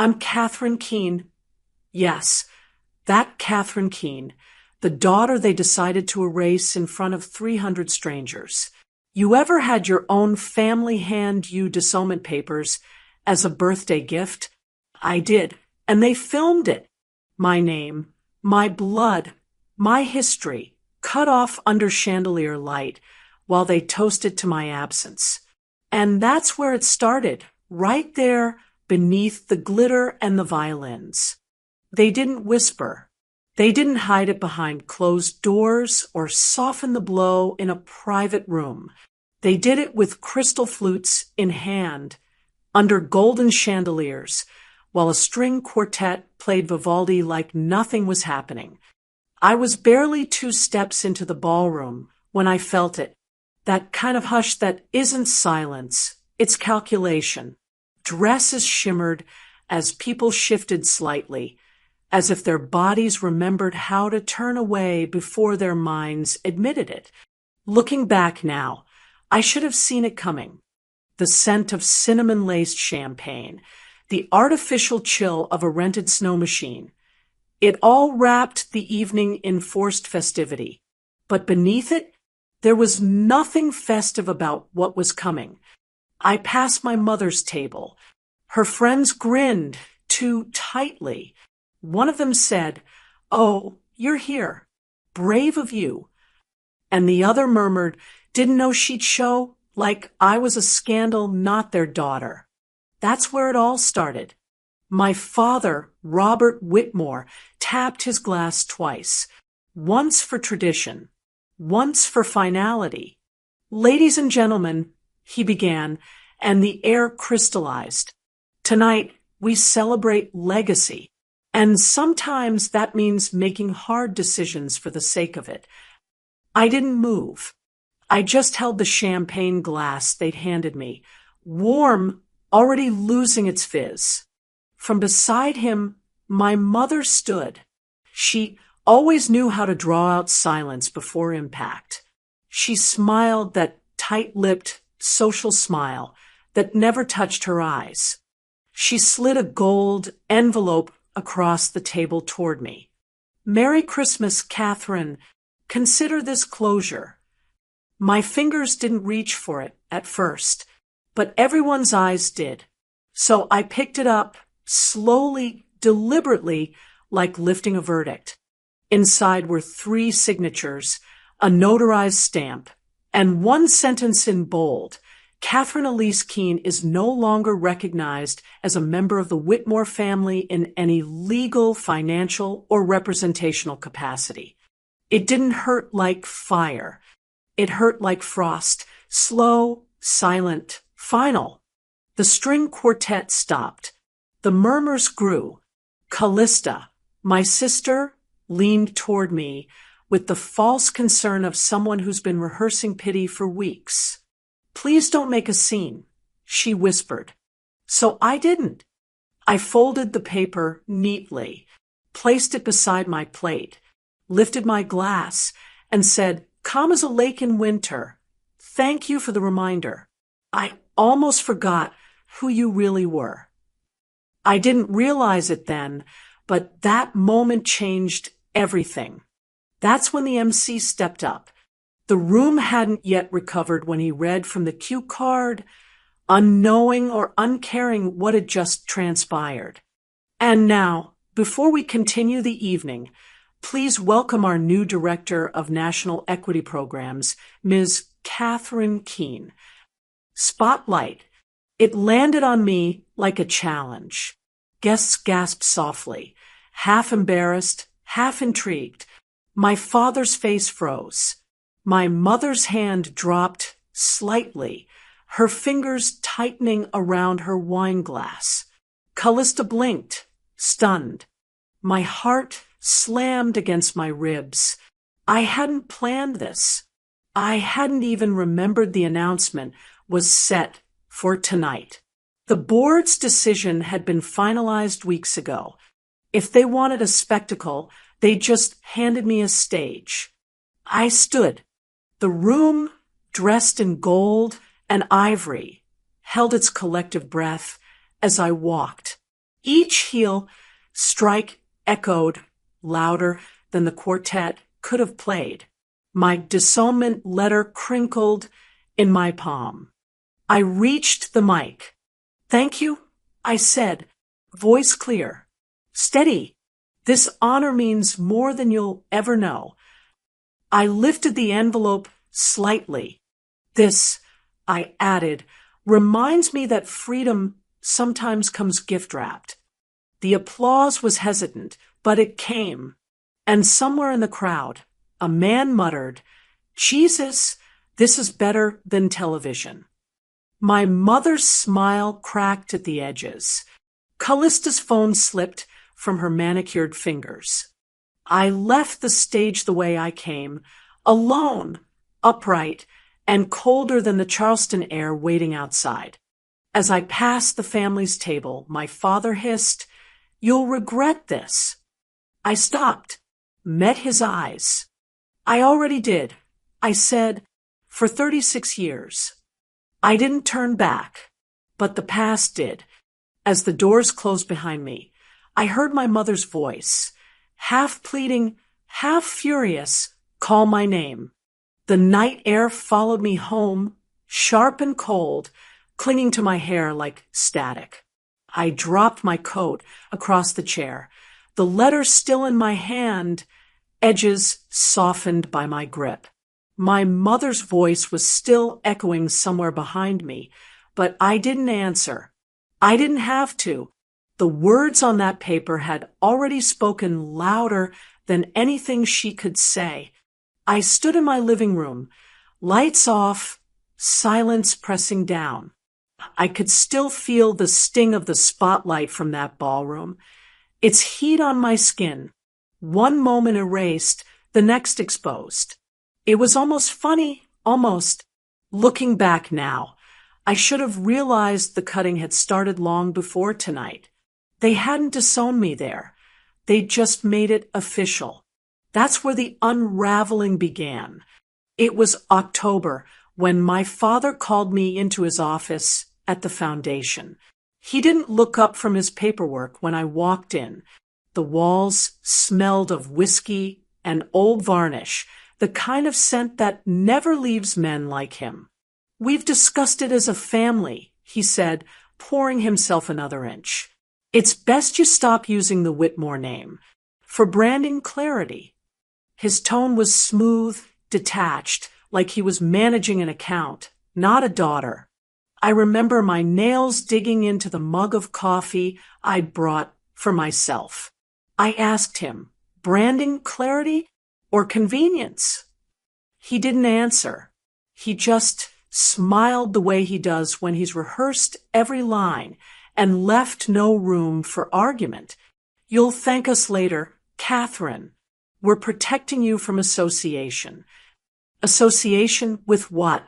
I'm Catherine Keene. Yes, that Catherine Keene, the daughter they decided to erase in front of 300 strangers. You ever had your own family hand you disownment papers as a birthday gift? I did, and they filmed it. My name, my blood, my history, cut off under chandelier light while they toasted to my absence. And that's where it started, right there beneath the glitter and the violins. They didn't whisper. They didn't hide it behind closed doors or soften the blow in a private room. They did it with crystal flutes in hand, under golden chandeliers, while a string quartet played Vivaldi like nothing was happening. I was barely 2 steps into the ballroom when I felt it. That kind of hush that isn't silence, it's calculation. Dresses shimmered as people shifted slightly, as if their bodies remembered how to turn away before their minds admitted it. Looking back now, I should have seen it coming. The scent of cinnamon-laced champagne, the artificial chill of a rented snow machine. It all wrapped the evening in forced festivity. But beneath it, there was nothing festive about what was coming. I passed my mother's table. Her friends grinned too tightly. One of them said, "Oh, you're here. Brave of you." And the other murmured, "Didn't know she'd show," like I was a scandal, not their daughter. That's where it all started. My father, Robert Whitmore, tapped his glass twice, once for tradition, once for finality. "Ladies and gentlemen," he began, and the air crystallized. "Tonight, we celebrate legacy. And sometimes that means making hard decisions for the sake of it." I didn't move. I just held the champagne glass they'd handed me, warm, already losing its fizz. From beside him, my mother stood. She always knew how to draw out silence before impact. She smiled that tight-lipped, social smile that never touched her eyes. She slid a gold envelope across the table toward me. "Merry Christmas, Catherine. Consider this closure." My fingers didn't reach for it at first, but everyone's eyes did. So I picked it up, slowly, deliberately, like lifting a verdict. Inside were 3 signatures, a notarized stamp, and one sentence in bold. Catherine Elise Keene is no longer recognized as a member of the Whitmore family in any legal, financial, or representational capacity. It didn't hurt like fire. It hurt like frost, slow, silent, final. The string quartet stopped. The murmurs grew. Callista, my sister, leaned toward me with the false concern of someone who's been rehearsing pity for weeks. "Please don't make a scene," she whispered. So I didn't. I folded the paper neatly, placed it beside my plate, lifted my glass, and said, "Calm as a lake in winter. Thank you for the reminder. I almost forgot who you really were." I didn't realize it then, but that moment changed everything. That's when the MC stepped up. The room hadn't yet recovered when he read from the cue card, unknowing or uncaring what had just transpired. "And now, before we continue the evening, please welcome our new Director of National Equity Programs, Ms. Catherine Keene." Spotlight. It landed on me like a challenge. Guests gasped softly, half embarrassed, half intrigued. My father's face froze. My mother's hand dropped slightly, her fingers tightening around her wine glass. Callista blinked, stunned. My heart slammed against my ribs. I hadn't planned this. I hadn't even remembered the announcement was set for tonight. The board's decision had been finalized weeks ago. If they wanted a spectacle, they just handed me a stage. I stood. The room, dressed in gold and ivory, held its collective breath as I walked. Each heel strike echoed louder than the quartet could have played. My disownment letter crinkled in my palm. I reached the mic. "Thank you," I said, voice clear. "Steady. This honor means more than you'll ever know." I lifted the envelope slightly. "This," I added, "reminds me that freedom sometimes comes gift-wrapped." The applause was hesitant, but it came. And somewhere in the crowd, a man muttered, "Jesus, this is better than television." My mother's smile cracked at the edges. Callista's phone slipped from her manicured fingers. I left the stage the way I came, alone, upright, and colder than the Charleston air waiting outside. As I passed the family's table, my father hissed, "You'll regret this." I stopped, met his eyes. "I already did," I said, "for 36 years. I didn't turn back, but the past did." As the doors closed behind me, I heard my mother's voice, half pleading, half furious, call my name. The night air followed me home, sharp and cold, clinging to my hair like static. I dropped my coat across the chair, the letter still in my hand, edges softened by my grip. My mother's voice was still echoing somewhere behind me, but I didn't answer. I didn't have to. The words on that paper had already spoken louder than anything she could say. I stood in my living room, lights off, silence pressing down. I could still feel the sting of the spotlight from that ballroom, its heat on my skin, one moment erased, the next exposed. It was almost funny, almost. Looking back now, I should have realized the cutting had started long before tonight. They hadn't disowned me there. They just made it official. That's where the unraveling began. It was October when my father called me into his office at the foundation. He didn't look up from his paperwork when I walked in. The walls smelled of whiskey and old varnish, the kind of scent that never leaves men like him. "We've discussed it as a family," he said, pouring himself another inch. "It's best you stop using the Whitmore name. For branding clarity." His tone was smooth, detached, like he was managing an account, not a daughter. I remember my nails digging into the mug of coffee I'd brought for myself. I asked him, branding clarity or convenience? He didn't answer. He just smiled the way he does when he's rehearsed every line and left no room for argument. "You'll thank us later, Catherine. We're protecting you from association." Association with what?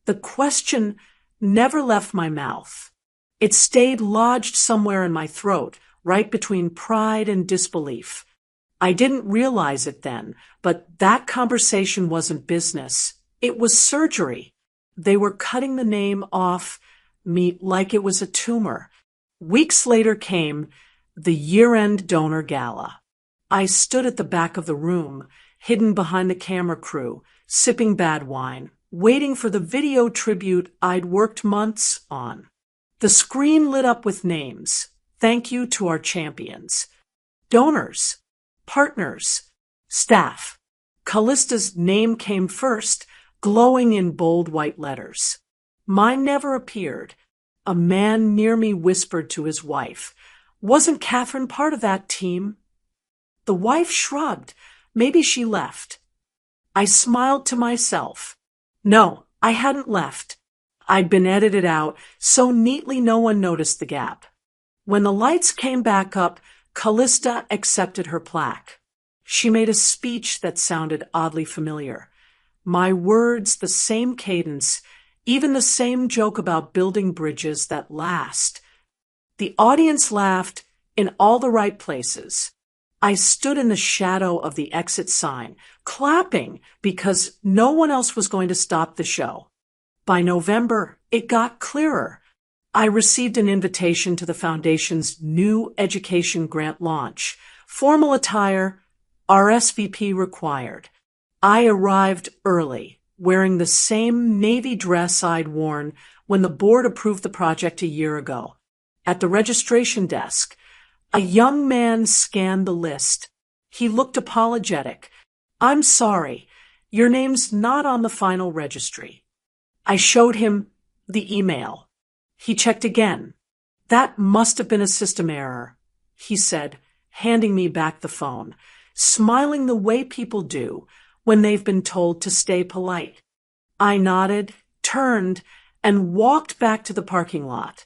The question never left my mouth. It stayed lodged somewhere in my throat, right between pride and disbelief. I didn't realize it then, but that conversation wasn't business. It was surgery. They were cutting the name off me like it was a tumor. Weeks later came the year-end donor gala. I stood at the back of the room, hidden behind the camera crew, sipping bad wine, waiting for the video tribute I'd worked months on. The screen lit up with names. Thank you to our champions. Donors, partners, staff. Callista's name came first, glowing in bold white letters. Mine never appeared. A man near me whispered to his wife, "Wasn't Catherine part of that team?" The wife shrugged. Maybe she left. I smiled to myself. No, I hadn't left. I'd been edited out so neatly no one noticed the gap. When the lights came back up, Callista accepted her plaque. She made a speech that sounded oddly familiar. My words, the same cadence, even the same joke about building bridges that last. The audience laughed in all the right places. I stood in the shadow of the exit sign, clapping because no one else was going to stop the show. By November, it got clearer. I received an invitation to the Foundation's new education grant launch. Formal attire, RSVP required. I arrived early, wearing the same navy dress I'd worn when the board approved the project a year ago. At the registration desk, a young man scanned the list. He looked apologetic. "I'm sorry, your name's not on the final registry." I showed him the email. He checked again. "That must have been a system error," he said, handing me back the phone, smiling the way people do when they've been told to stay polite. I nodded, turned, and walked back to the parking lot.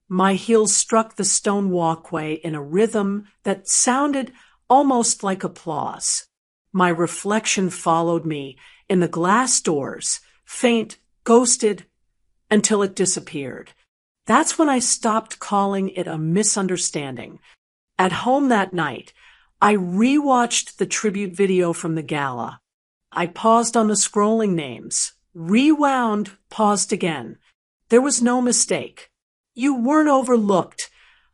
My heels struck the stone walkway in a rhythm that sounded almost like applause. My reflection followed me in the glass doors, faint, ghosted, until it disappeared. That's when I stopped calling it a misunderstanding. At home that night, I rewatched the tribute video from the gala. I paused on the scrolling names, rewound, paused again. There was no mistake. "You weren't overlooked,"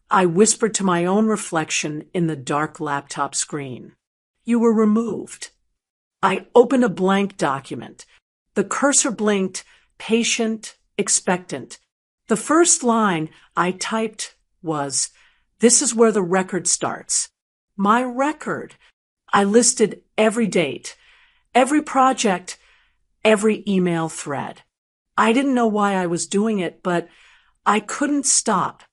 I whispered to my own reflection in the dark laptop screen. "You were removed." I opened a blank document. The cursor blinked, patient, expectant. The first line I typed was, "This is where the record starts." My record. I listed every date, every project, every email thread. I didn't know why I was doing it, but I couldn't stop.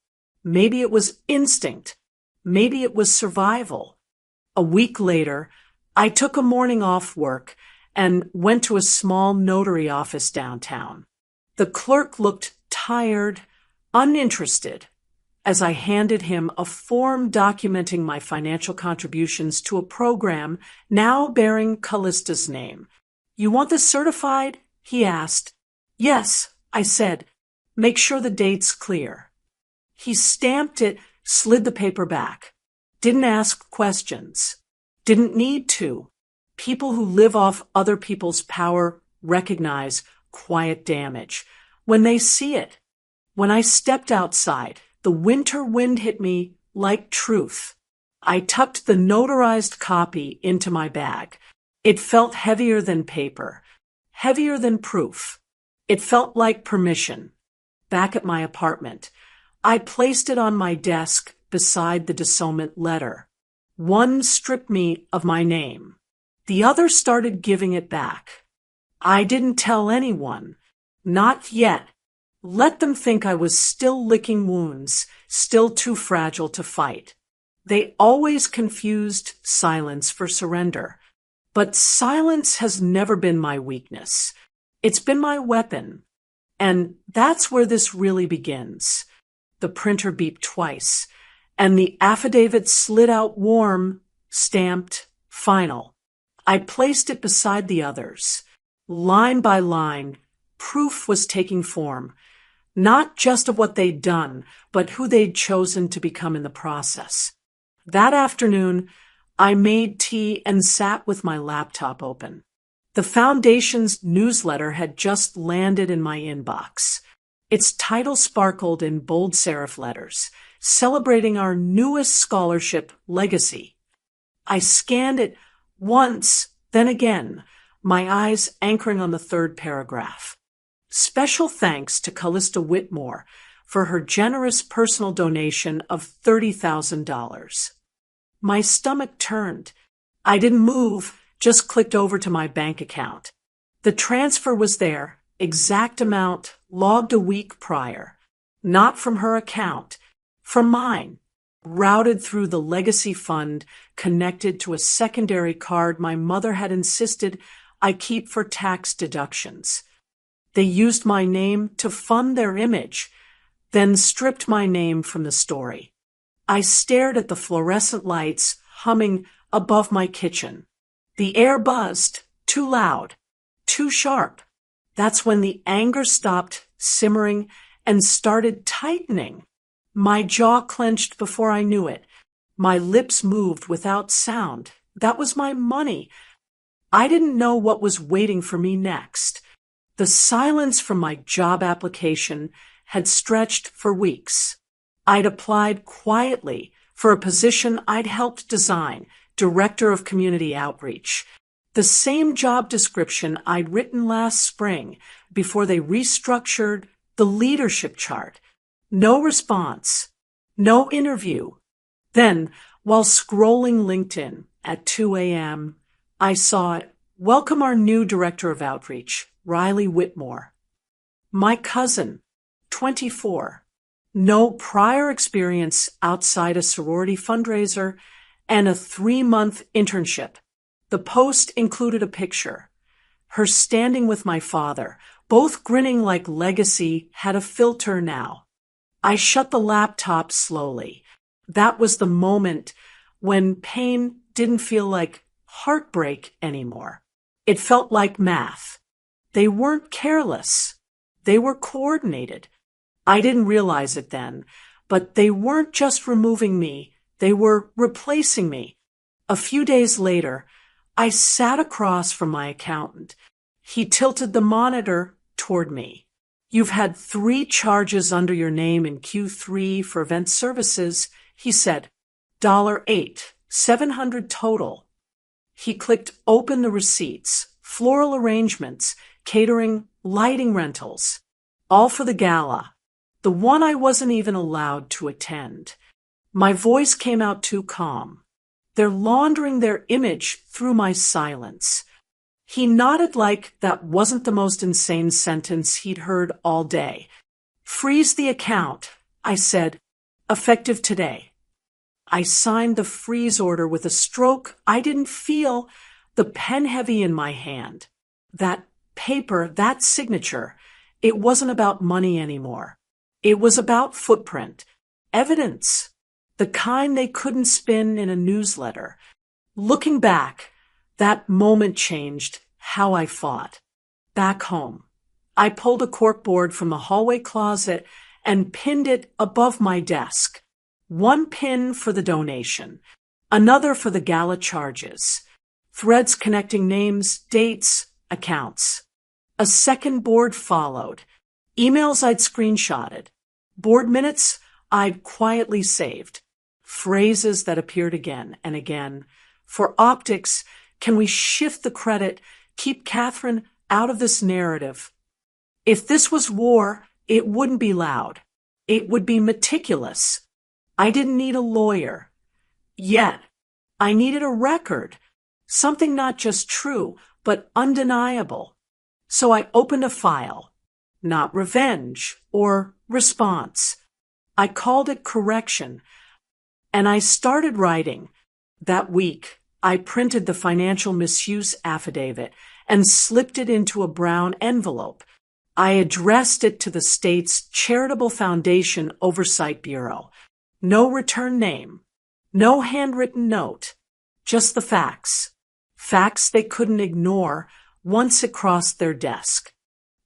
Maybe it was instinct. Maybe it was survival. A week later, I took a morning off work and went to a small notary office downtown. The clerk looked tired, uninterested, as I handed him a form documenting my financial contributions to a program now bearing Callista's name. "You want this certified?" he asked. "Yes," I said. "Make sure the date's clear." He stamped it, slid the paper back. Didn't ask questions. Didn't need to. People who live off other people's power recognize quiet damage when they see it. When I stepped outside, the winter wind hit me like truth. I tucked the notarized copy into my bag. It felt heavier than paper, heavier than proof. It felt like permission. Back at my apartment, I placed it on my desk beside the disownment letter. One stripped me of my name. The other started giving it back. I didn't tell anyone. Not yet. Let them think I was still licking wounds, still too fragile to fight. They always confused silence for surrender. But silence has never been my weakness. It's been my weapon. And that's where this really begins. The printer beeped twice, and the affidavit slid out warm, stamped, final. I placed it beside the others. Line by line, proof was taking form, not just of what they'd done, but who they'd chosen to become in the process. That afternoon, I made tea and sat with my laptop open. The Foundation's newsletter had just landed in my inbox. Its title sparkled in bold serif letters, celebrating our newest scholarship, Legacy. I scanned it once, then again, my eyes anchoring on the third paragraph. Special thanks to Callista Whitmore for her generous personal donation of $30,000. My stomach turned. I didn't move, just clicked over to my bank account. The transfer was there, exact amount, logged a week prior. Not from her account, from mine. Routed through the legacy fund connected to a secondary card my mother had insisted I keep for tax deductions. They used my name to fund their image, then stripped my name from the story. I stared at the fluorescent lights humming above my kitchen. The air buzzed, too loud, too sharp. That's when the anger stopped simmering and started tightening. My jaw clenched before I knew it. My lips moved without sound. That was my money. I didn't know what was waiting for me next. The silence from my job application had stretched for weeks. I'd applied quietly for a position I'd helped design, Director of Community Outreach. The same job description I'd written last spring before they restructured the leadership chart. No response. No interview. Then, while scrolling LinkedIn at 2 a.m., I saw, "Welcome our new Director of Outreach, Riley Whitmore." My cousin, 24. No prior experience outside a sorority fundraiser, and a 3-month internship. The post included a picture. Her standing with my father, both grinning like legacy had a filter now. I shut the laptop slowly. That was the moment when pain didn't feel like heartbreak anymore. It felt like math. They weren't careless. They were coordinated. I didn't realize it then, but they weren't just removing me. They were replacing me. A few days later, I sat across from my accountant. He tilted the monitor toward me. "You've had 3 charges under your name in Q3 for event services," he said. $8, $700 total. He clicked open the receipts, floral arrangements, catering, lighting rentals, all for the gala, the one I wasn't even allowed to attend. My voice came out too calm. They're laundering their image through my silence. He nodded like that wasn't the most insane sentence he'd heard all day. "Freeze the account," I said, "effective today." I signed the freeze order with a stroke I didn't feel, the pen heavy in my hand. That paper, that signature, it wasn't about money anymore. It was about footprint, evidence, the kind they couldn't spin in a newsletter. Looking back, that moment changed how I fought. Back home, I pulled a corkboard from the hallway closet and pinned it above my desk. One pin for the donation, another for the gala charges, threads connecting names, dates, accounts. A second board followed, emails I'd screenshotted, board minutes I'd quietly saved, phrases that appeared again and again. For optics, can we shift the credit, keep Catherine out of this narrative? If this was war, it wouldn't be loud. It would be meticulous. I didn't need a lawyer. Yet, I needed a record, something not just true, but undeniable. So I opened a file, not revenge or response. I called it correction, and I started writing. That week, I printed the financial misuse affidavit and slipped it into a brown envelope. I addressed it to the state's Charitable Foundation Oversight Bureau. No return name, no handwritten note, just the facts. Facts they couldn't ignore once it crossed their desk.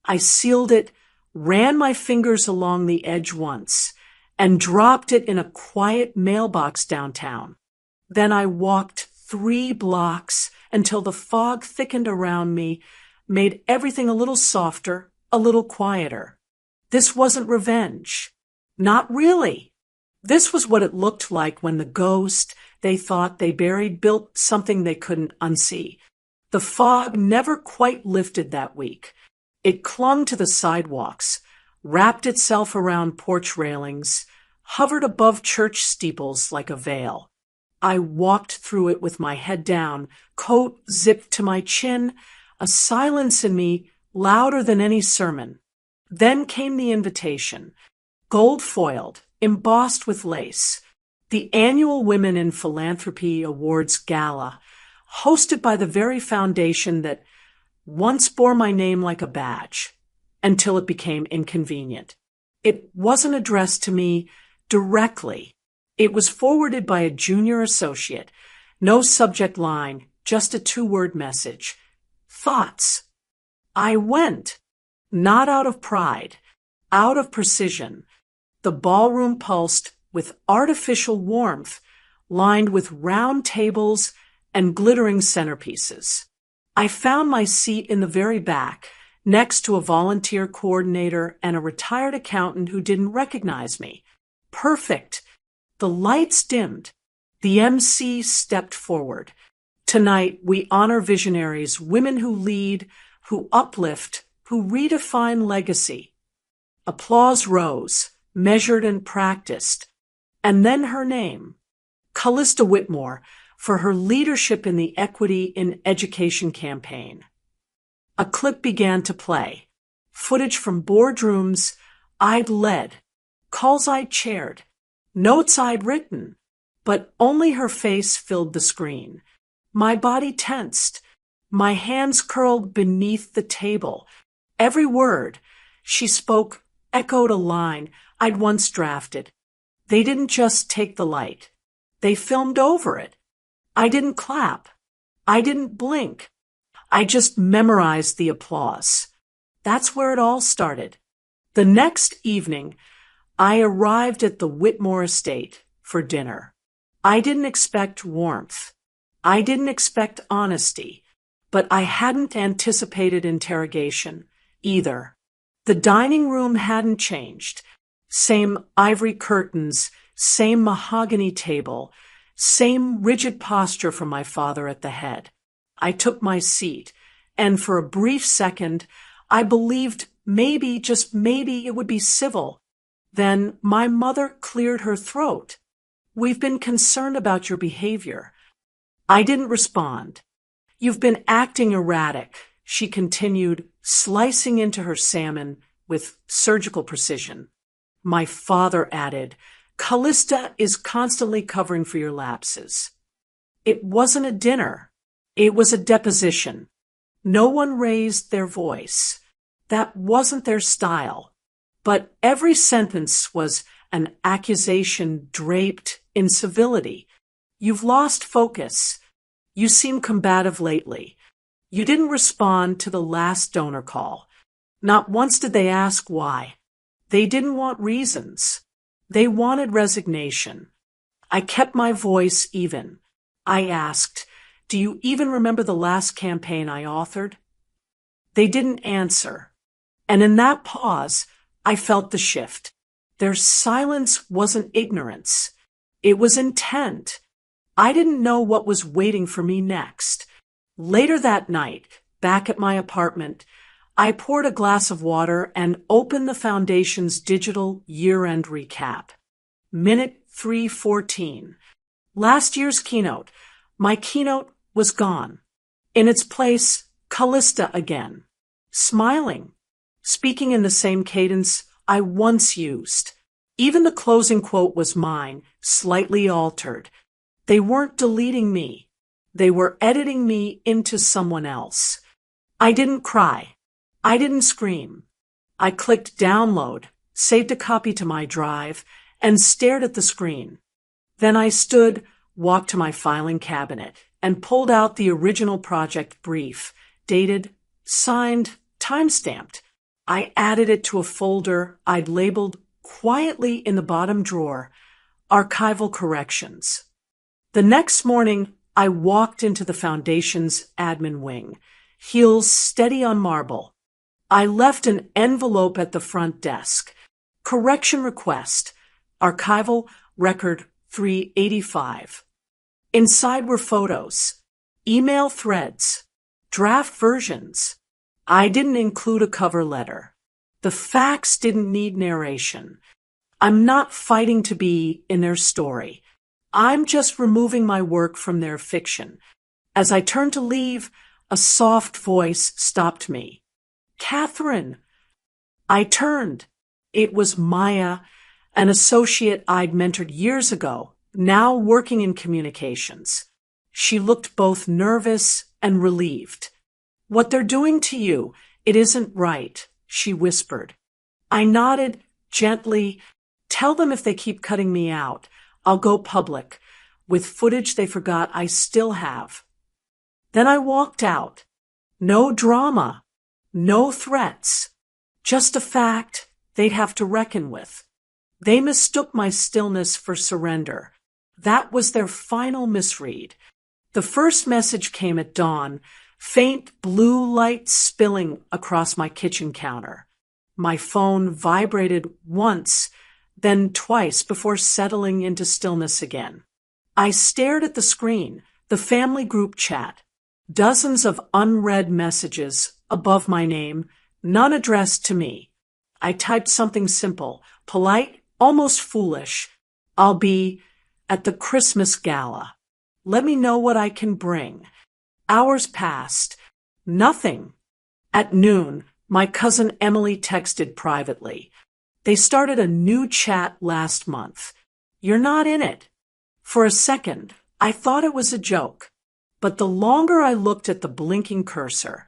I sealed it, ran my fingers along the edge once, and dropped it in a quiet mailbox downtown. Then I walked 3 blocks until the fog thickened around me, made everything a little softer, a little quieter. This wasn't revenge. Not really. This was what it looked like when the ghost they thought they buried built something they couldn't unsee. The fog never quite lifted that week. It clung to the sidewalks, wrapped itself around porch railings, hovered above church steeples like a veil. I walked through it with my head down, coat zipped to my chin, a silence in me louder than any sermon. Then came the invitation, gold-foiled, embossed with lace, the annual Women in Philanthropy Awards Gala, hosted by the very foundation that once bore my name like a badge, until it became inconvenient. It wasn't addressed to me directly. It was forwarded by a junior associate. No subject line, just a 2-word message. Thoughts. I went, not out of pride, out of precision. The ballroom pulsed with artificial warmth, lined with round tables and glittering centerpieces. I found my seat in the very back, next to a volunteer coordinator and a retired accountant who didn't recognize me. Perfect. The lights dimmed. The MC stepped forward. Tonight, we honor visionaries, women who lead, who uplift, who redefine legacy. Applause rose, measured and practiced. And then her name, Callista Whitmore, for her leadership in the Equity in Education campaign. A clip began to play. Footage from boardrooms I'd led, calls I'd chaired, notes I'd written, but only her face filled the screen. My body tensed, my hands curled beneath the table. Every word she spoke echoed a line I'd once drafted. They didn't just take the light. They filmed over it. I didn't clap. I didn't blink. I just memorized the applause. That's where it all started. The next evening, I arrived at the Whitmore estate for dinner. I didn't expect warmth. I didn't expect honesty, but I hadn't anticipated interrogation either. The dining room hadn't changed. Same ivory curtains, same mahogany table, same rigid posture from my father at the head. I took my seat, and for a brief second, I believed maybe, just maybe, it would be civil. Then my mother cleared her throat. We've been concerned about your behavior. I didn't respond. You've been acting erratic, she continued, slicing into her salmon with surgical precision. My father added, Callista is constantly covering for your lapses. It wasn't a dinner. It was a deposition. No one raised their voice. That wasn't their style. But every sentence was an accusation draped in civility. You've lost focus. You seem combative lately. You didn't respond to the last donor call. Not once did they ask why. They didn't want reasons. They wanted resignation. I kept my voice even. I asked, do you even remember the last campaign I authored? They didn't answer. And in that pause, I felt the shift. Their silence wasn't ignorance. It was intent. I didn't know what was waiting for me next. Later that night, back at my apartment, I poured a glass of water and opened the Foundation's digital year-end recap. Minute 3:14. Last year's keynote. My keynote was gone. In its place, Callista again. Smiling. Speaking in the same cadence I once used. Even the closing quote was mine, slightly altered. They weren't deleting me. They were editing me into someone else. I didn't cry. I didn't scream. I clicked download, saved a copy to my drive, and stared at the screen. Then I stood, walked to my filing cabinet, and pulled out the original project brief, dated, signed, time-stamped. I added it to a folder I'd labeled quietly in the bottom drawer, Archival Corrections. The next morning, I walked into the Foundation's admin wing, heels steady on marble. I left an envelope at the front desk. Correction request. Archival record 385. Inside were photos, email threads, draft versions. I didn't include a cover letter. The facts didn't need narration. I'm not fighting to be in their story. I'm just removing my work from their fiction. As I turned to leave, a soft voice stopped me. Catherine. I turned. It was Maya, an associate I'd mentored years ago, now working in communications. She looked both nervous and relieved. What they're doing to you, it isn't right, she whispered. I nodded gently. Tell them if they keep cutting me out, I'll go public, with footage they forgot I still have. Then I walked out. No drama. No threats, just a fact they'd have to reckon with. They mistook my stillness for surrender. That was their final misread. The first message came at dawn, faint blue light spilling across my kitchen counter. My phone vibrated once, then twice before settling into stillness again. I stared at the screen, the family group chat. Dozens of unread messages above my name, none addressed to me. I typed something simple, polite, almost foolish. I'll be at the Christmas gala. Let me know what I can bring. Hours passed. Nothing. At noon, my cousin Emily texted privately. They started a new chat last month. You're not in it. For a second, I thought it was a joke. But the longer I looked at the blinking cursor,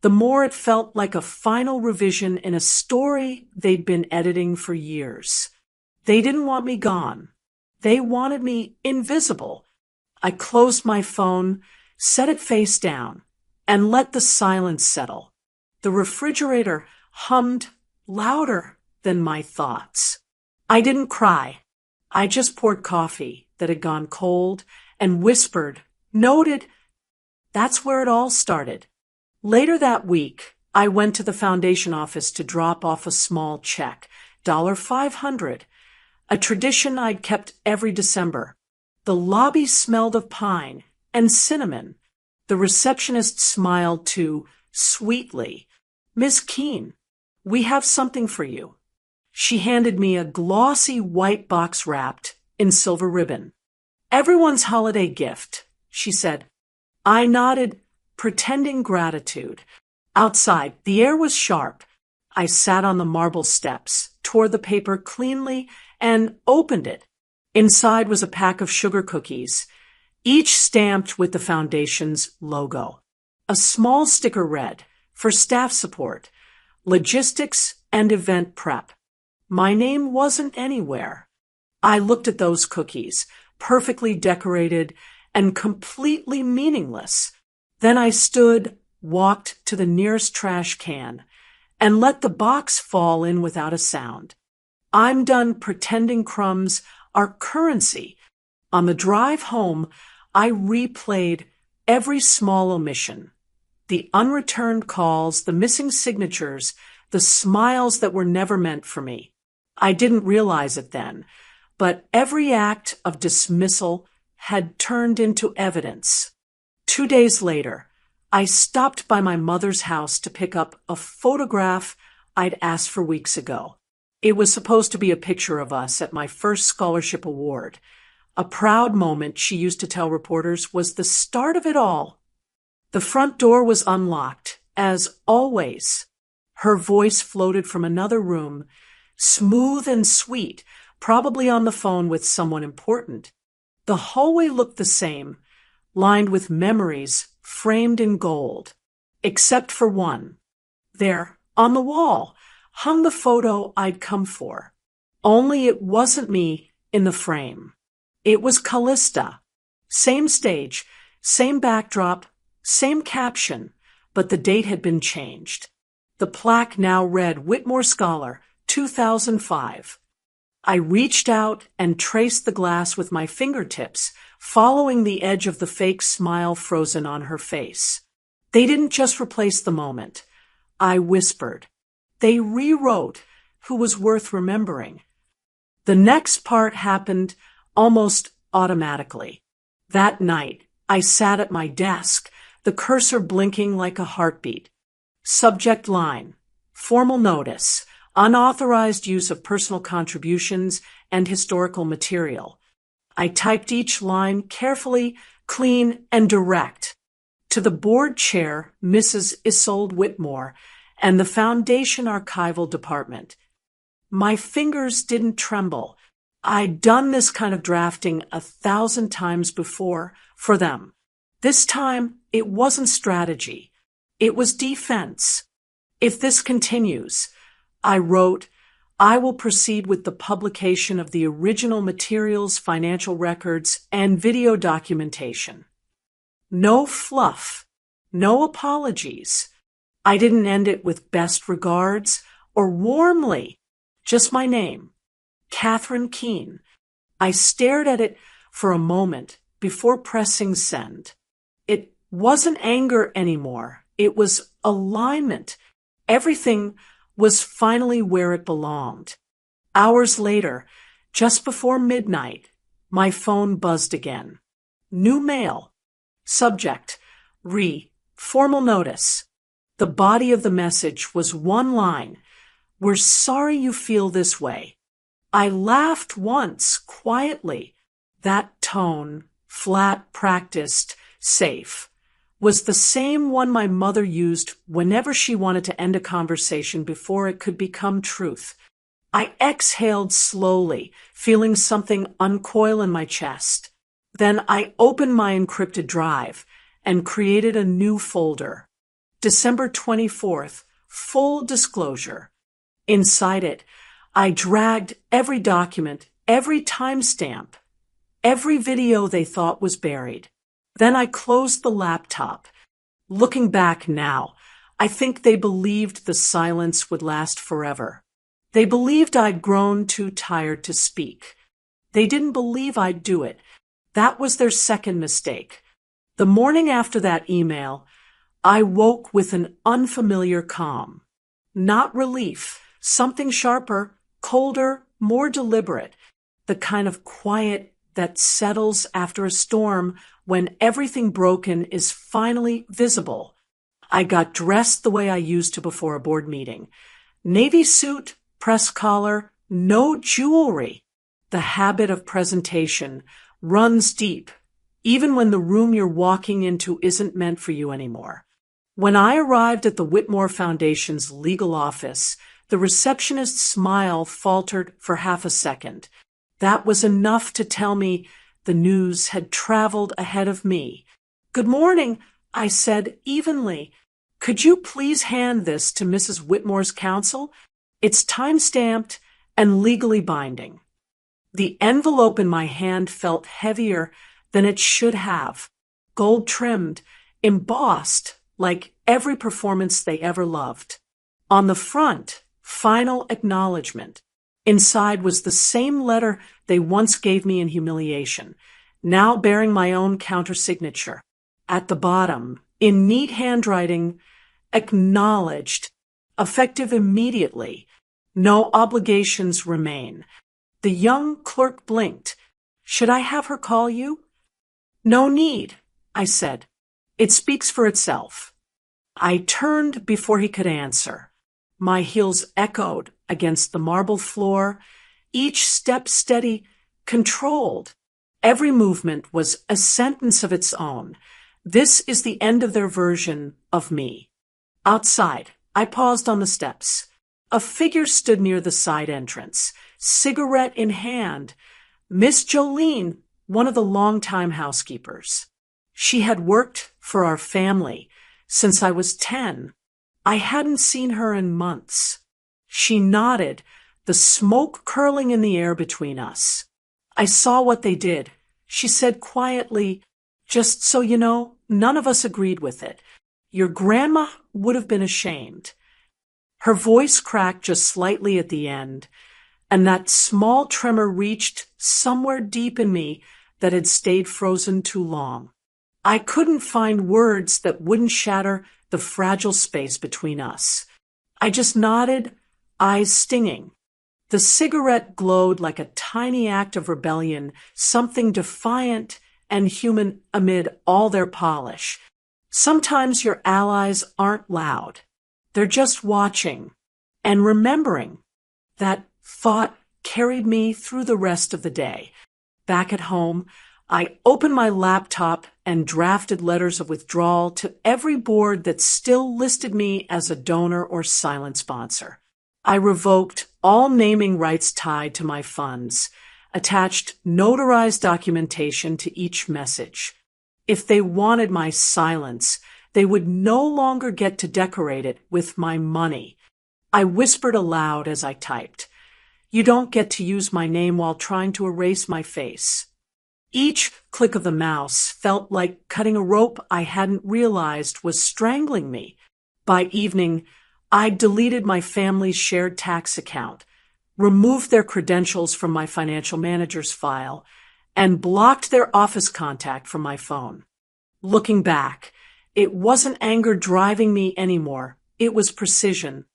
the more it felt like a final revision in a story they'd been editing for years. They didn't want me gone. They wanted me invisible. I closed my phone, set it face down, and let the silence settle. The refrigerator hummed louder than my thoughts. I didn't cry. I just poured coffee that had gone cold and whispered, noted. That's where it all started. Later that week, I went to the foundation office to drop off a small check, $500, a tradition I'd kept every December. The lobby smelled of pine and cinnamon. The receptionist smiled too, sweetly. Miss Keene, we have something for you. She handed me a glossy white box wrapped in silver ribbon. Everyone's holiday gift, she said. I nodded, pretending gratitude. Outside, the air was sharp. I sat on the marble steps, tore the paper cleanly, and opened it. Inside was a pack of sugar cookies, each stamped with the foundation's logo. A small sticker read, for staff support, logistics and event prep. My name wasn't anywhere. I looked at those cookies, perfectly decorated and completely meaningless. Then I stood, walked to the nearest trash can, and let the box fall in without a sound. I'm done pretending crumbs are currency. On the drive home, I replayed every small omission. The unreturned calls, the missing signatures, the smiles that were never meant for me. I didn't realize it then, but every act of dismissal had turned into evidence. 2 days later, I stopped by my mother's house to pick up a photograph I'd asked for weeks ago. It was supposed to be a picture of us at my first scholarship award. A proud moment, she used to tell reporters, was the start of it all. The front door was unlocked, as always. Her voice floated from another room, smooth and sweet, probably on the phone with someone important. The hallway looked the same, lined with memories framed in gold, except for one. There, on the wall, hung the photo I'd come for. Only it wasn't me in the frame. It was Callista. Same stage, same backdrop, same caption, but the date had been changed. The plaque now read Whitmore Scholar, 2005. I reached out and traced the glass with my fingertips, following the edge of the fake smile frozen on her face. They didn't just replace the moment. I whispered. They rewrote who was worth remembering. The next part happened almost automatically. That night, I sat at my desk, the cursor blinking like a heartbeat. Subject line, formal notice, unauthorized use of personal contributions and historical material. I typed each line carefully, clean, and direct. To the board chair, Mrs. Isolde Whitmore, and the Foundation Archival Department. My fingers didn't tremble. I'd done this kind of drafting 1,000 times before for them. This time, it wasn't strategy. It was defense. If this continues, I wrote, I will proceed with the publication of the original materials, financial records, and video documentation. No fluff, no apologies. I didn't end it with best regards or warmly, just my name, Catherine Keene. I stared at it for a moment before pressing send. It wasn't anger anymore. It was alignment. Everything was finally where it belonged. Hours later, just before midnight, my phone buzzed again. New mail. Subject: formal notice. The body of the message was one line: "We're sorry you feel this way." I laughed once, quietly. That tone, flat, practiced, safe, was the same one my mother used whenever she wanted to end a conversation before it could become truth. I exhaled slowly, feeling something uncoil in my chest. Then I opened my encrypted drive and created a new folder. December 24th, full disclosure. Inside it, I dragged every document, every timestamp, every video they thought was buried. Then I closed the laptop. Looking back now, I think they believed the silence would last forever. They believed I'd grown too tired to speak. They didn't believe I'd do it. That was their second mistake. The morning after that email, I woke with an unfamiliar calm. Not relief, something sharper, colder, more deliberate. The kind of quiet that settles after a storm when everything broken is finally visible. I got dressed the way I used to before a board meeting. Navy suit, press collar, no jewelry. The habit of presentation runs deep, even when the room you're walking into isn't meant for you anymore. When I arrived at the Whitmore Foundation's legal office, the receptionist's smile faltered for half a second. That was enough to tell me the news had traveled ahead of me. "Good morning," I said evenly. "Could you please hand this to Mrs. Whitmore's counsel? It's time-stamped and legally binding." The envelope in my hand felt heavier than it should have, gold-trimmed, embossed, like every performance they ever loved. On the front, final acknowledgement. Inside was the same letter they once gave me in humiliation, now bearing my own countersignature. At the bottom, in neat handwriting, acknowledged, effective immediately. No obligations remain. The young clerk blinked. "Should I have her call you?" "No need," I said. "It speaks for itself." I turned before he could answer. My heels echoed against the marble floor, each step steady, controlled. Every movement was a sentence of its own. This is the end of their version of me. Outside, I paused on the steps. A figure stood near the side entrance, cigarette in hand. Miss Jolene, one of the longtime housekeepers. She had worked for our family since I was 10. I hadn't seen her in months. She nodded, the smoke curling in the air between us. "I saw what they did," she said quietly. "Just so you know, none of us agreed with it. Your grandma would have been ashamed." Her voice cracked just slightly at the end, and that small tremor reached somewhere deep in me that had stayed frozen too long. I couldn't find words that wouldn't shatter the fragile space between us. I just nodded, eyes stinging. The cigarette glowed like a tiny act of rebellion, something defiant and human amid all their polish. Sometimes your allies aren't loud. They're just watching and remembering. That thought carried me through the rest of the day. Back at home, I opened my laptop and drafted letters of withdrawal to every board that still listed me as a donor or silent sponsor. I revoked all naming rights tied to my funds, attached notarized documentation to each message. If they wanted my silence, they would no longer get to decorate it with my money. I whispered aloud as I typed, "You don't get to use my name while trying to erase my face." Each click of the mouse felt like cutting a rope I hadn't realized was strangling me. By evening, I deleted my family's shared tax account, removed their credentials from my financial manager's file, and blocked their office contact from my phone. Looking back, It wasn't anger driving me anymore. It was precision.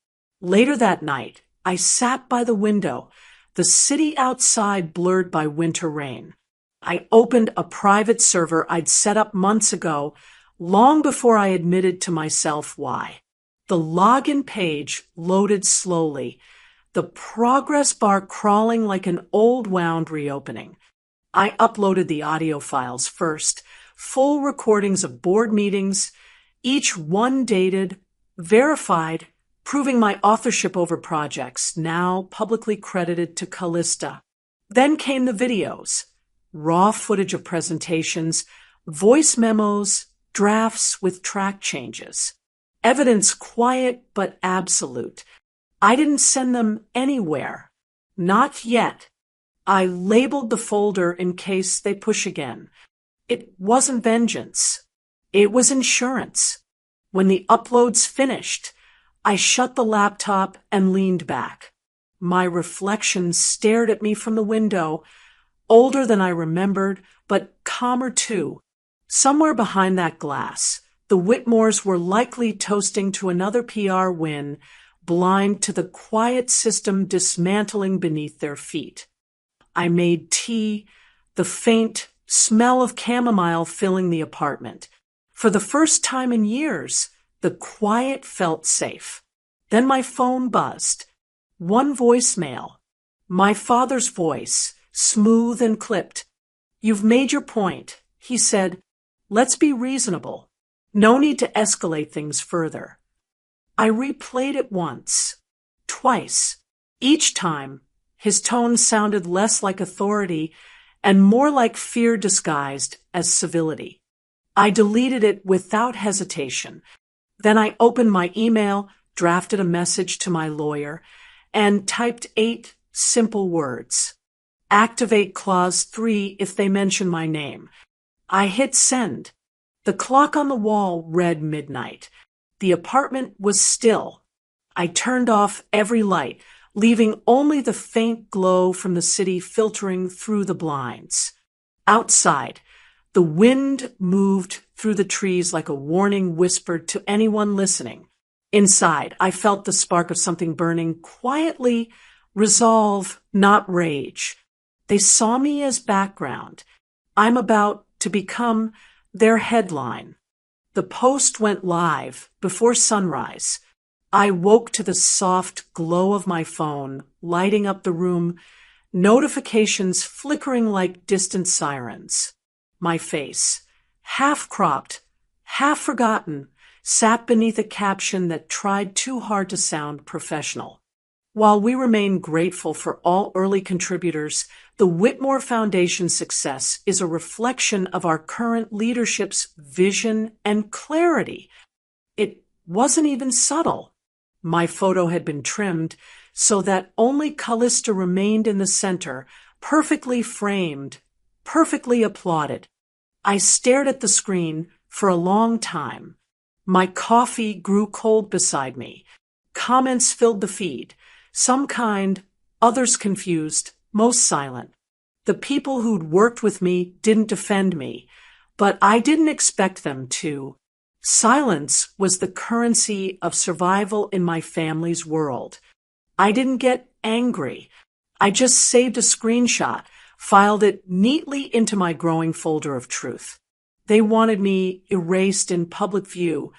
Later that night, I sat by the window, the city outside blurred by winter rain. I opened a private server I'd set up months ago, long before I admitted to myself why. The login page loaded slowly, the progress bar crawling like an old wound reopening. I uploaded the audio files first, full recordings of board meetings, each one dated, verified, proving my authorship over projects, now publicly credited to Callista. Then came the videos, raw footage of presentations, voice memos, drafts with track changes. Evidence quiet but absolute. I didn't send them anywhere. Not yet. I labeled the folder in case they push again. It wasn't vengeance. It was insurance. When the uploads finished, I shut the laptop and leaned back. My reflection stared at me from the window, older than I remembered, but calmer too. Somewhere behind that glass, the Whitmores were likely toasting to another PR win, blind to the quiet system dismantling beneath their feet. I made tea, the faint smell of chamomile filling the apartment. For the first time in years, the quiet felt safe. Then my phone buzzed. One voicemail. My father's voice, smooth and clipped. "You've made your point," he said. "Let's be reasonable. No need to escalate things further." I replayed it once, twice. Each time, his tone sounded less like authority and more like fear disguised as civility. I deleted it without hesitation. Then I opened my email, drafted a message to my lawyer, and typed 8 simple words. Activate clause 3 if they mention my name. I hit send. The clock on the wall read midnight. The apartment was still. I turned off every light, leaving only the faint glow from the city filtering through the blinds. Outside, the wind moved through the trees like a warning whispered to anyone listening. Inside, I felt the spark of something burning quietly, resolve, not rage. They saw me as background. I'm about to become their headline. The post went live before sunrise. I woke to the soft glow of my phone, lighting up the room, notifications flickering like distant sirens. My face, half-cropped, half-forgotten, sat beneath a caption that tried too hard to sound professional. While we remain grateful for all early contributors, the Whitmore Foundation's success is a reflection of our current leadership's vision and clarity. It wasn't even subtle. My photo had been trimmed so that only Callista remained in the center, perfectly framed, perfectly applauded. I stared at the screen for a long time. My coffee grew cold beside me. Comments filled the feed. Some kind, others confused, most silent. The people who'd worked with me didn't defend me, but I didn't expect them to. Silence was the currency of survival in my family's world. I didn't get angry. I just saved a screenshot, filed it neatly into my growing folder of truth. They wanted me erased in public view,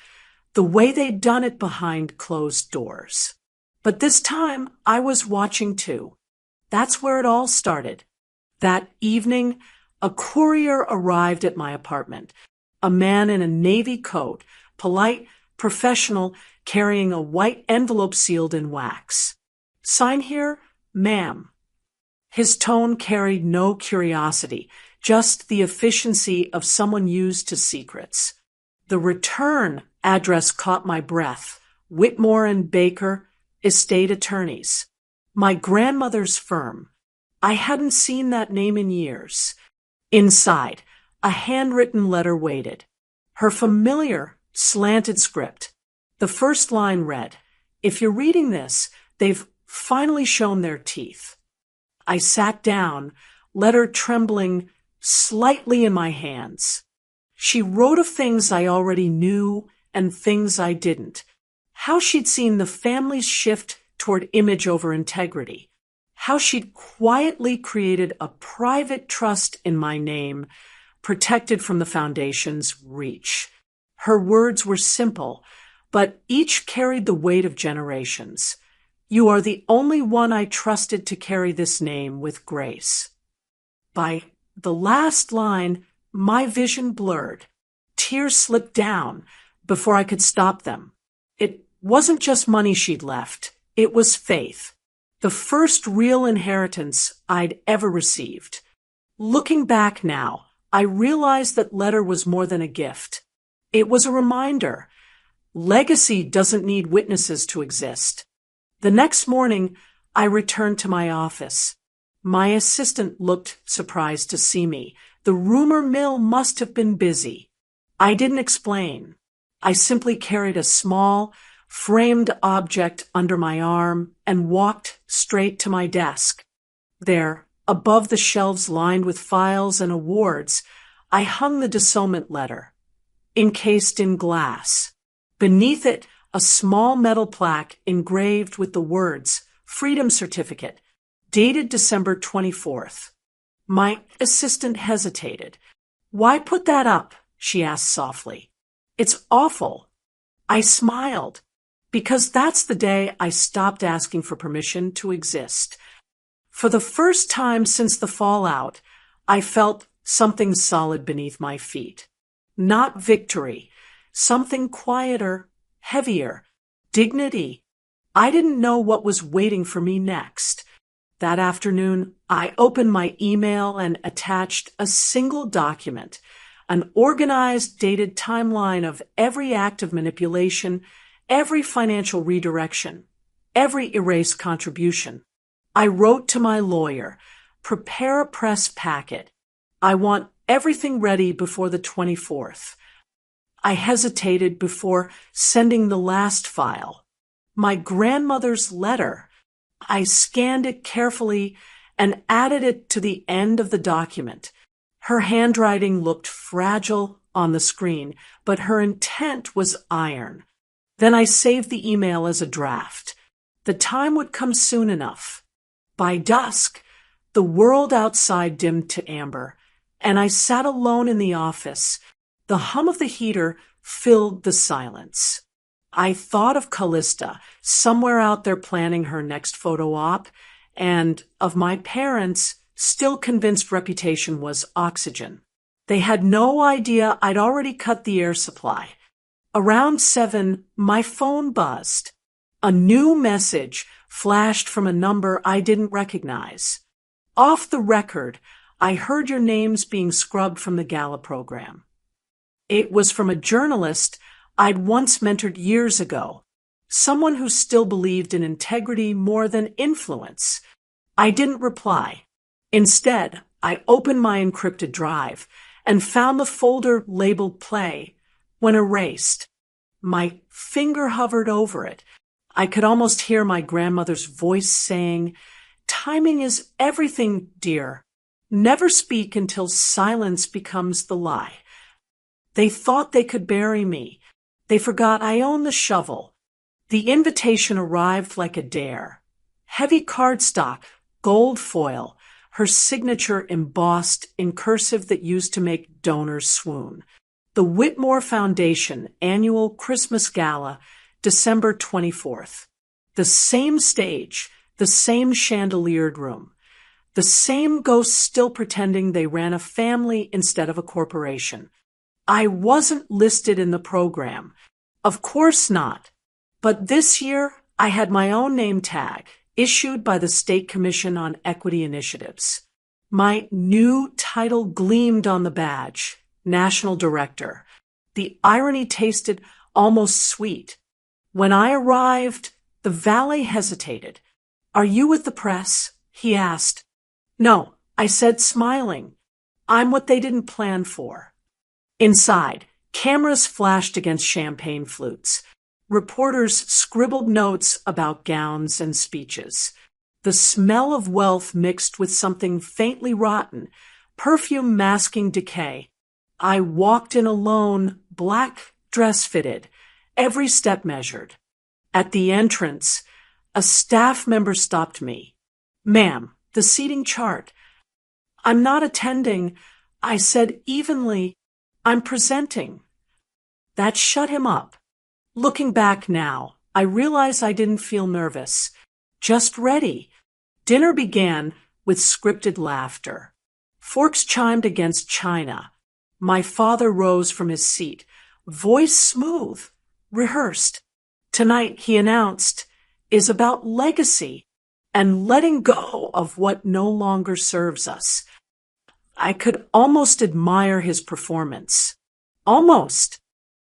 the way they'd done it behind closed doors. But this time, I was watching too. That's where it all started. That evening, a courier arrived at my apartment. A man in a navy coat, polite, professional, carrying a white envelope sealed in wax. "Sign here, ma'am." His tone carried no curiosity, just the efficiency of someone used to secrets. The return address caught my breath. Whitmore and Baker, estate attorneys. My grandmother's firm. I hadn't seen that name in years. Inside, a handwritten letter waited. Her familiar, slanted script. The first line read, "If you're reading this, they've finally shown their teeth." I sat down, letter trembling slightly in my hands. She wrote of things I already knew and things I didn't. How she'd seen the family's shift toward image over integrity. How she'd quietly created a private trust in my name, protected from the foundation's reach. Her words were simple, but each carried the weight of generations. You are the only one I trusted to carry this name with grace. By the last line, my vision blurred. Tears slipped down before I could stop them. It wasn't just money she'd left. It was faith. The first real inheritance I'd ever received. Looking back now, I realized that letter was more than a gift. It was a reminder. Legacy doesn't need witnesses to exist. The next morning, I returned to my office. My assistant looked surprised to see me. The rumor mill must have been busy. I didn't explain. I simply carried a small, framed object under my arm and walked straight to my desk. There, above the shelves lined with files and awards, I hung the Disownment letter, encased in glass. Beneath it, a small metal plaque engraved with the words, Freedom Certificate, dated December 24th. My assistant hesitated. Why put that up? She asked softly. It's awful. I smiled, because that's the day I stopped asking for permission to exist. For the first time since the fallout, I felt something solid beneath my feet. Not victory, something quieter, heavier, dignity. I didn't know what was waiting for me next. That afternoon, I opened my email and attached a single document, an organized, dated timeline of every act of manipulation, every financial redirection, every erased contribution. I wrote to my lawyer, prepare a press packet. I want everything ready before the 24th. I hesitated before sending the last file. My grandmother's letter. I scanned it carefully and added it to the end of the document. Her handwriting looked fragile on the screen, but her intent was iron. Then I saved the email as a draft. The time would come soon enough. By dusk, the world outside dimmed to amber, and I sat alone in the office. The hum of the heater filled the silence. I thought of Callista, somewhere out there planning her next photo op, and of my parents, still convinced reputation was oxygen. They had no idea I'd already cut the air supply. Around 7, my phone buzzed. A new message flashed from a number I didn't recognize. Off the record, I heard your names being scrubbed from the gala program. It was from a journalist I'd once mentored years ago, someone who still believed in integrity more than influence. I didn't reply. Instead, I opened my encrypted drive and found the folder labeled Play when erased. My finger hovered over it. I could almost hear my grandmother's voice saying, "Timing is everything, dear. Never speak until silence becomes the lie." They thought they could bury me. They forgot I own the shovel. The invitation arrived like a dare. Heavy cardstock, gold foil, her signature embossed in cursive that used to make donors swoon. The Whitmore Foundation Annual Christmas Gala, December 24th. The same stage, the same chandeliered room. The same ghosts still pretending they ran a family instead of a corporation. I wasn't listed in the program. Of course not. But this year, I had my own name tag, issued by the State Commission on Equity Initiatives. My new title gleamed on the badge, National Director. The irony tasted almost sweet. When I arrived, the valet hesitated. "Are you with the press?" he asked. "No," I said, smiling. "I'm what they didn't plan for." Inside, cameras flashed against champagne flutes. Reporters scribbled notes about gowns and speeches. The smell of wealth mixed with something faintly rotten, perfume masking decay. I walked in alone, black dress fitted, every step measured. At the entrance, a staff member stopped me. "Ma'am, the seating chart." "I'm not attending," I said evenly. "I'm presenting." That shut him up. Looking back now, I realize I didn't feel nervous, just ready. Dinner began with scripted laughter. Forks chimed against china. My father rose from his seat, voice smooth, rehearsed. "Tonight," he announced, "is about legacy and letting go of what no longer serves us." I could almost admire his performance. Almost.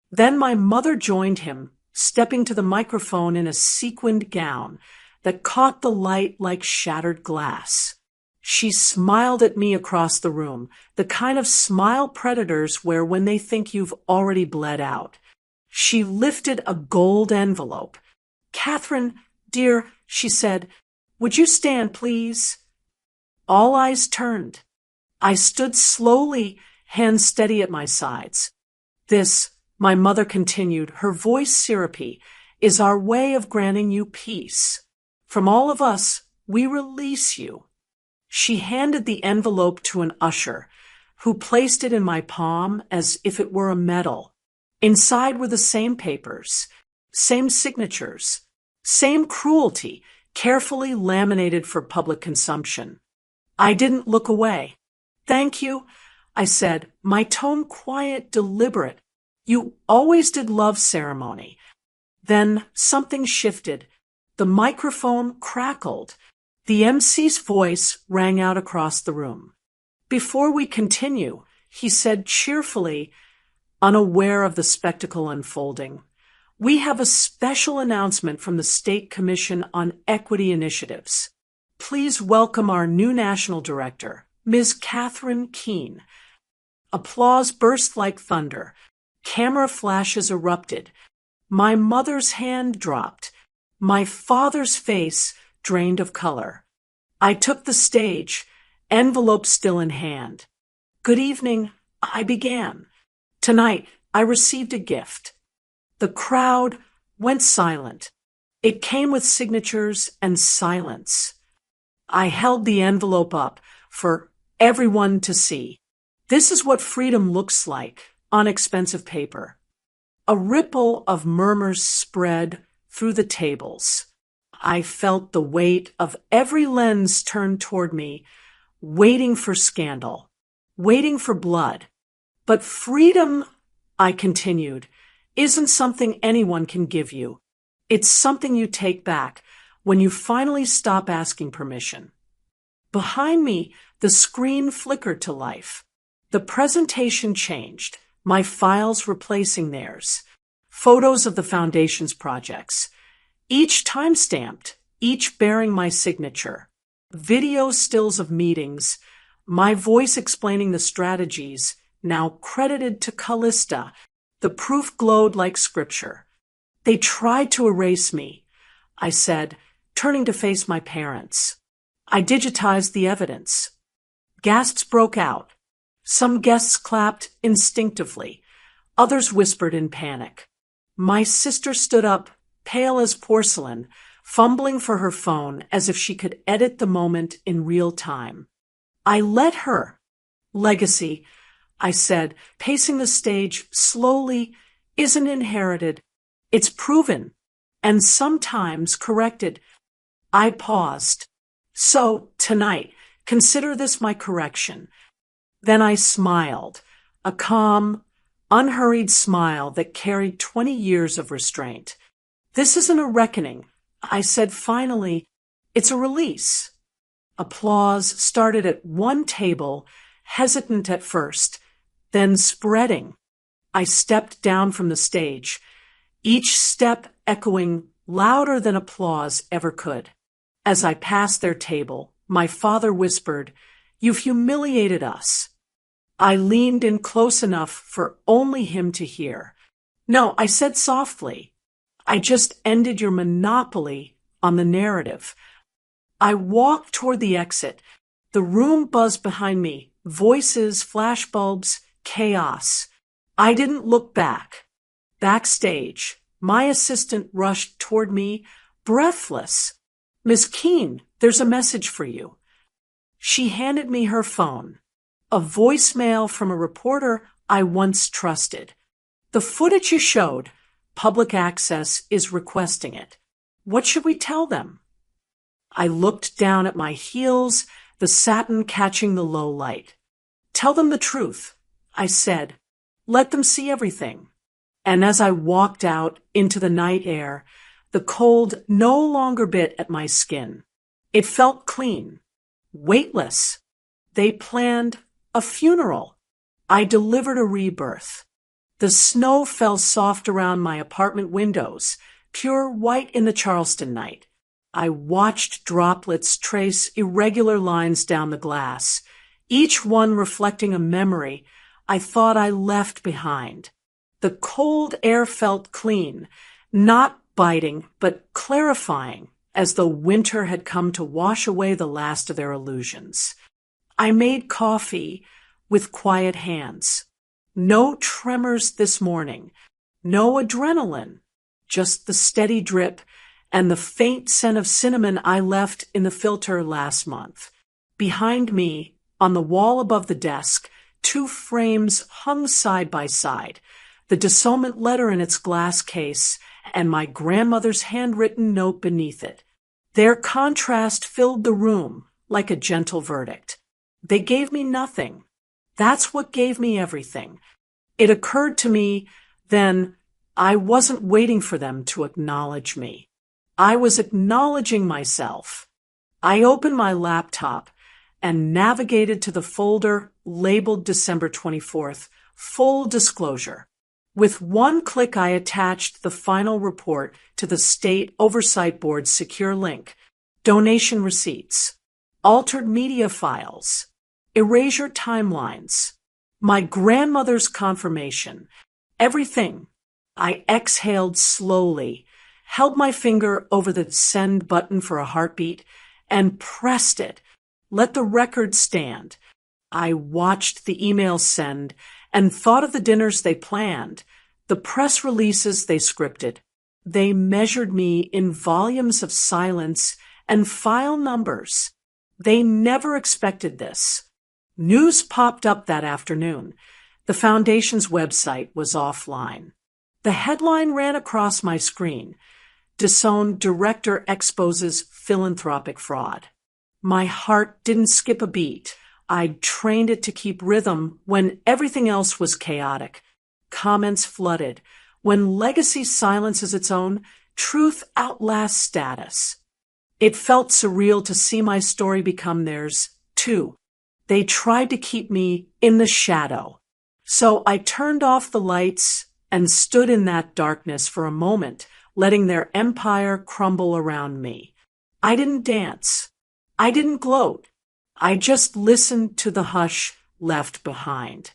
Then my mother joined him, stepping to the microphone in a sequined gown that caught the light like shattered glass. She smiled at me across the room, the kind of smile predators wear when they think you've already bled out. She lifted a gold envelope. "Catherine, dear," she said, "would you stand, please?" All eyes turned. I stood slowly, hands steady at my sides. "This," my mother continued, her voice syrupy, "is our way of granting you peace. From all of us, we release you." She handed the envelope to an usher, who placed it in my palm as if it were a medal. Inside were the same papers, same signatures, same cruelty, carefully laminated for public consumption. I didn't look away. "Thank you," I said, my tone quiet, deliberate. "You always did love ceremony." Then something shifted. The microphone crackled. The MC's voice rang out across the room. "Before we continue," he said cheerfully, unaware of the spectacle unfolding, "we have a special announcement from the State Commission on Equity Initiatives. Please welcome our new national director, Ms. Catherine Keene." Applause burst like thunder. Camera flashes erupted. My mother's hand dropped. My father's face drained of color. I took the stage, envelope still in hand. "Good evening," I began. "Tonight, I received a gift." The crowd went silent. It came with signatures and silence. I held the envelope up for everyone to see. This is what freedom looks like on expensive paper. A ripple of murmurs spread through the tables. I felt the weight of every lens turned toward me, waiting for scandal, waiting for blood. "But freedom," I continued, "isn't something anyone can give you. It's something you take back when you finally stop asking permission." Behind me, the screen flickered to life. The presentation changed, my files replacing theirs. Photos of the Foundation's projects, each time-stamped, each bearing my signature. Video stills of meetings, my voice explaining the strategies, now credited to Callista. The proof glowed like scripture. "They tried to erase me," I said, turning to face my parents. I digitized the evidence. Gasps broke out. Some guests clapped instinctively. Others whispered in panic. My sister stood up, pale as porcelain, fumbling for her phone as if she could edit the moment in real time. "I let her." "Legacy," I said, pacing the stage slowly, "isn't inherited. It's proven, and sometimes corrected." I paused. "So, tonight, consider this my correction." Then I smiled, a calm, unhurried smile that carried 20 years of restraint. "This isn't a reckoning," I said finally. "It's a release." Applause started at one table, hesitant at first, then spreading. I stepped down from the stage, each step echoing louder than applause ever could. As I passed their table, my father whispered, "You've humiliated us." I leaned in close enough for only him to hear. "No," I said softly. "I just ended your monopoly on the narrative." I walked toward the exit. The room buzzed behind me, voices, flashbulbs, chaos. I didn't look back. Backstage, my assistant rushed toward me, breathless. "Miss Keene, there's a message for you." She handed me her phone, a voicemail from a reporter I once trusted. "The footage you showed, public access is requesting it. What should we tell them?" I looked down at my heels, the satin catching the low light. "Tell them the truth," I said. "Let them see everything." And as I walked out into the night air, the cold no longer bit at my skin. It felt clean, weightless. They planned a funeral. I delivered a rebirth. The snow fell soft around my apartment windows, pure white in the Charleston night. I watched droplets trace irregular lines down the glass, each one reflecting a memory I thought I left behind. The cold air felt clean, not biting, but clarifying, as though winter had come to wash away the last of their illusions. I made coffee with quiet hands. No tremors this morning, no adrenaline, just the steady drip and the faint scent of cinnamon I left in the filter last month. Behind me, on the wall above the desk, 2 frames hung side by side, the Disownment letter in its glass case and my grandmother's handwritten note beneath it. Their contrast filled the room like a gentle verdict. They gave me nothing. That's what gave me everything. It occurred to me then I wasn't waiting for them to acknowledge me. I was acknowledging myself. I opened my laptop and navigated to the folder labeled December 24th, full disclosure. With one click, I attached the final report to the State Oversight Board's secure link, donation receipts, altered media files, erasure timelines, my grandmother's confirmation, everything. I exhaled slowly, held my finger over the send button for a heartbeat, and pressed it. Let the record stand. I watched the emails send and thought of the dinners they planned, the press releases they scripted. They measured me in volumes of silence and file numbers. They never expected this. News popped up that afternoon. The foundation's website was offline. The headline ran across my screen. Disowned director exposes philanthropic fraud. My heart didn't skip a beat. I'd trained it to keep rhythm when everything else was chaotic. Comments flooded. When legacy silences its own, truth outlasts status. It felt surreal to see my story become theirs, too. They tried to keep me in the shadow. So I turned off the lights and stood in that darkness for a moment, letting their empire crumble around me. I didn't dance. I didn't gloat. I just listened to the hush left behind.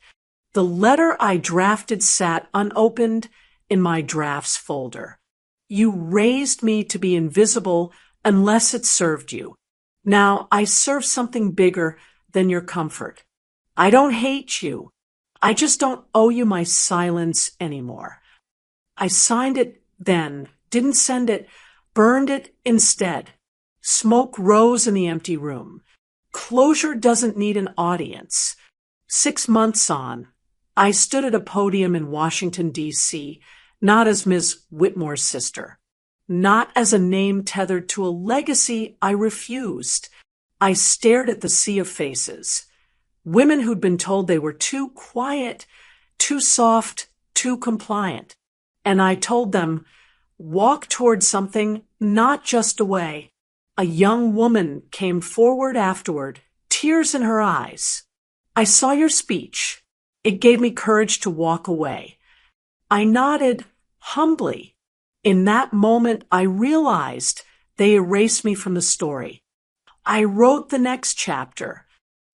The letter I drafted sat unopened in my drafts folder. You raised me to be invisible unless it served you. Now I serve something bigger than your comfort. I don't hate you. I just don't owe you my silence anymore. I signed it then, didn't send it, burned it instead. Smoke rose in the empty room. Closure doesn't need an audience. 6 months on, I stood at a podium in Washington, D.C., not as Ms. Whitmore's sister, not as a name tethered to a legacy I refused. I stared at the sea of faces. Women who'd been told they were too quiet, too soft, too compliant. And I told them, walk toward something, not just away. A young woman came forward afterward, tears in her eyes. I saw your speech. It gave me courage to walk away. I nodded humbly. In that moment, I realized they erased me from the story. I wrote the next chapter.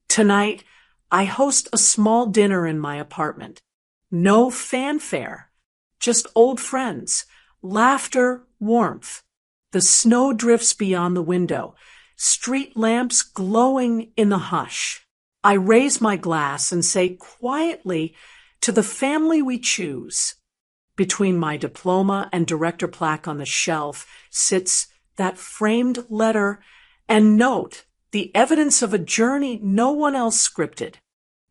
Tonight, I host a small dinner in my apartment. No fanfare, just old friends, laughter, warmth. The snow drifts beyond the window, street lamps glowing in the hush. I raise my glass and say quietly, to the family we choose. Between my diploma and director plaque on the shelf sits that framed letter and note, the evidence of a journey no one else scripted.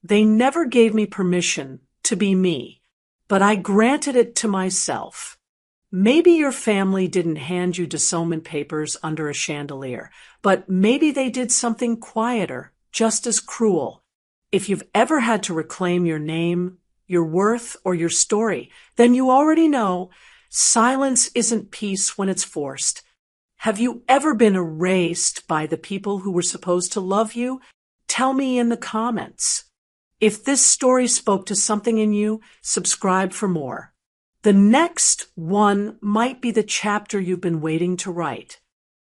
They never gave me permission to be me, but I granted it to myself. Maybe your family didn't hand you disownment papers under a chandelier, but maybe they did something quieter, just as cruel. If you've ever had to reclaim your name, your worth, or your story, then you already know silence isn't peace when it's forced. Have you ever been erased by the people who were supposed to love you? Tell me in the comments. If this story spoke to something in you, subscribe for more. The next one might be the chapter you've been waiting to write.